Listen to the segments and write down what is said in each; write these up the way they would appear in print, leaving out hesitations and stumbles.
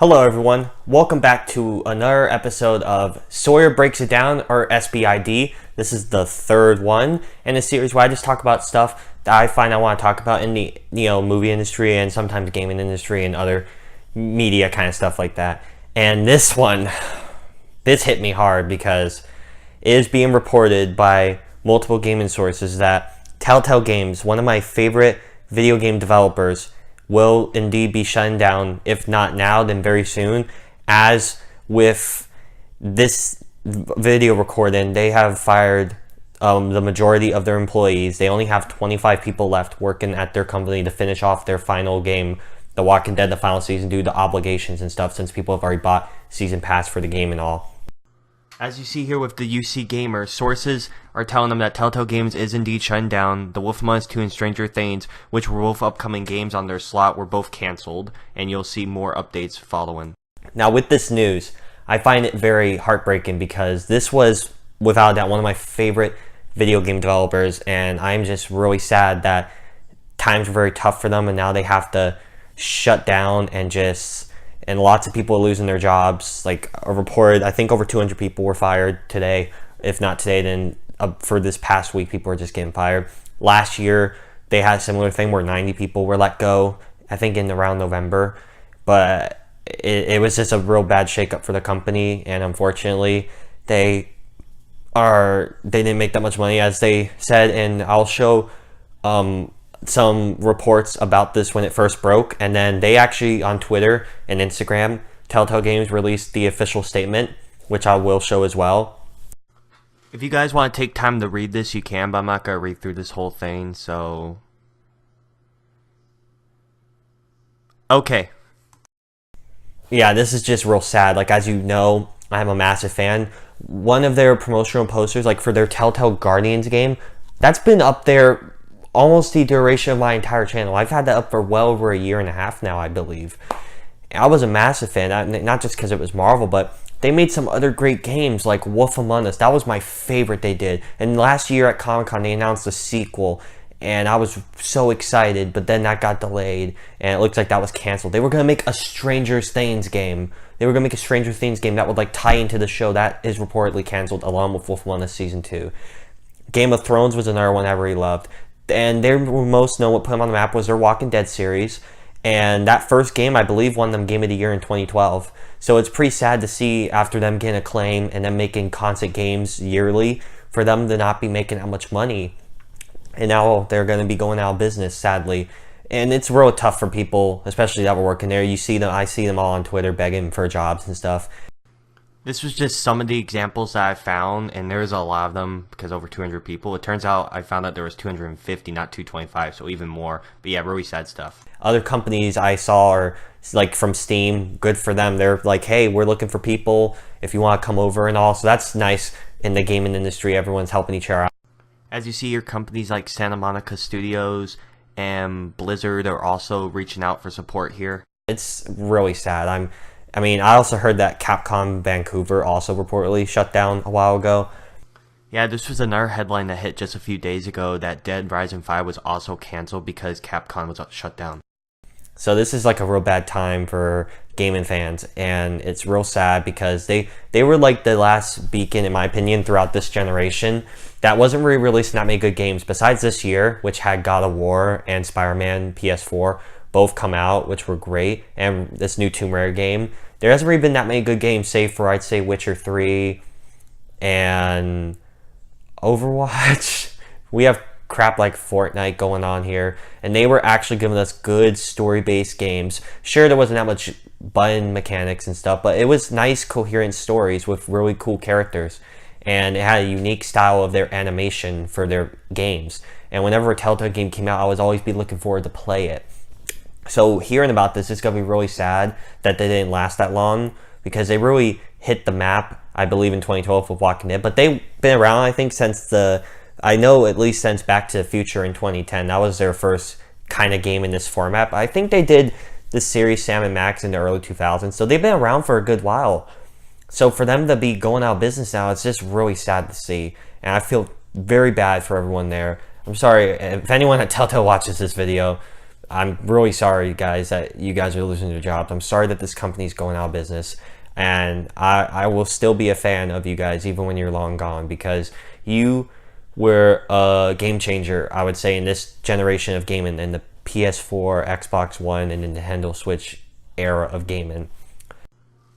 Hello everyone, welcome back to another episode of Sawyer Breaks It Down, or SBID. This is the third one in a series where I just talk about stuff that I find I want to talk about in the movie industry and sometimes gaming industry and other media kind of stuff like that. And this one, this hit me hard because it is being reported by multiple gaming sources that Telltale Games, one of my favorite video game developers, will indeed be shutting down, if not now, then very soon. As with this video recording, they have fired the majority of their employees. They only have 25 people left working at their company to finish off their final game, The Walking Dead, the final season, due to obligations and stuff, since people have already bought season pass for the game and all. As you see here with the UC Gamer, sources are telling them that Telltale Games is indeed shutting down. The Wolf Among Us 2 and Stranger Things, which were both upcoming games on their slot, were both cancelled, and you'll see more updates following. Now with this news, I find it very heartbreaking because this was, without a doubt, one of my favorite video game developers, and I'm just really sad that times were very tough for them, and now they have to shut down and lots of people are losing their jobs. Like a report, I think over 200 people were fired today. If not today, then for this past week, people are just getting fired. Last year, they had a similar thing where 90 people were let go, I think in around November. But it was just a real bad shakeup for the company, and unfortunately, they didn't make that much money, as they said. And I'll show some reports about this when it first broke, and then they actually on Twitter and Instagram, Telltale Games released the official statement, which I will show as well. If you guys want to take time to read this, you can, but I'm not going to read through this whole thing, so... Okay. Yeah, this is just real sad. Like, as you know, I'm a massive fan. One of their promotional posters, like for their Telltale Guardians game, that's been up there almost the duration of my entire channel. I've had that up for well over a year and a half now, I believe. I was a massive fan, not just because it was Marvel, but they made some other great games like Wolf Among Us. That was my favorite they did. And last year at Comic-Con, they announced a sequel, and I was so excited, but then that got delayed, and it looks like that was canceled. They were going to make a Stranger Things game. They were going to make a Stranger Things game that would like tie into the show. That is reportedly canceled, along with Wolf Among Us Season 2. Game of Thrones was another one I really loved. And they were most known, what put them on the map was their Walking Dead series. And that first game, I believe, won them Game of the Year in 2012. So it's pretty sad to see, after them getting acclaim and them making constant games yearly, for them to not be making that much money. And now they're going to be going out of business, sadly. And it's real tough for people, especially that were working there. You see them, I see them all on Twitter begging for jobs and stuff. This was just some of the examples that I found, and there's a lot of them because over 200 people. It turns out I found out there was 250, not 225, so even more. But yeah, really sad stuff. Other companies I saw are like from Steam, good for them. They're like, hey, we're looking for people if you want to come over and all. So that's nice in the gaming industry. Everyone's helping each other out. As you see here, companies like Santa Monica Studios and Blizzard are also reaching out for support here. It's really sad. I also heard that Capcom Vancouver also reportedly shut down a while ago. Yeah, this was another headline that hit just a few days ago, that Dead Rising 5 was also canceled because Capcom was shut down. So this is like a real bad time for gaming fans, and it's real sad because they were like the last beacon, in my opinion, throughout this generation that wasn't really releasing that many good games. Besides this year, which had God of War and Spider-Man PS4, both come out, which were great, and this new Tomb Raider game. There hasn't really been that many good games, save for, I'd say, Witcher 3 and Overwatch. We have crap like Fortnite going on here, and they were actually giving us good story-based games. Sure, there wasn't that much button mechanics and stuff, but it was nice, coherent stories with really cool characters, and it had a unique style of their animation for their games. And whenever a Telltale game came out, I was always be looking forward to play it. So hearing about this, it's going to be really sad that they didn't last that long, because they really hit the map, I believe, in 2012 with Walking Dead. But they've been around, I think, I know at least since Back to the Future in 2010. That was their first kind of game in this format. But I think they did this series, Sam and Max, in the early 2000s. So they've been around for a good while. So for them to be going out of business now, it's just really sad to see. And I feel very bad for everyone there. I'm sorry, if anyone at Telltale watches this video, I'm really sorry, guys, that you guys are losing your jobs. I'm sorry that this company's going out of business. And I will still be a fan of you guys even when you're long gone, because you were a game changer, I would say, in this generation of gaming, in the PS4, Xbox One, and Nintendo Switch era of gaming.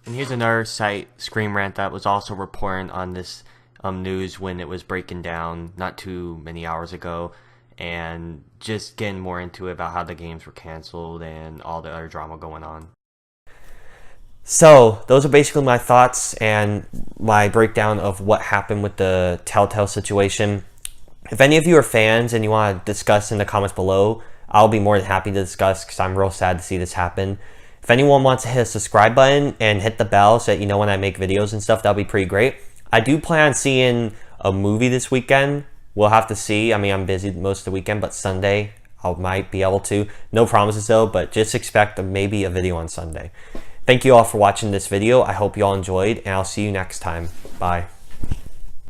And here's another site, Scream Rant, that was also reporting on this news when it was breaking down not too many hours ago, and just getting more into it about how the games were canceled and all the other drama going on. So those are basically my thoughts and my breakdown of what happened with the Telltale situation. If any of you are fans and you want to discuss in the comments below, I'll be more than happy to discuss, because I'm real sad to see this happen. If anyone wants to hit a subscribe button and hit the bell so that you know when I make videos and stuff, that'll be pretty great. I do plan on seeing a movie this weekend. We'll have to see. I mean, I'm busy most of the weekend, but Sunday I might be able to. No promises though, but just expect maybe a video on Sunday. Thank you all for watching this video. I hope you all enjoyed, and I'll see you next time. Bye.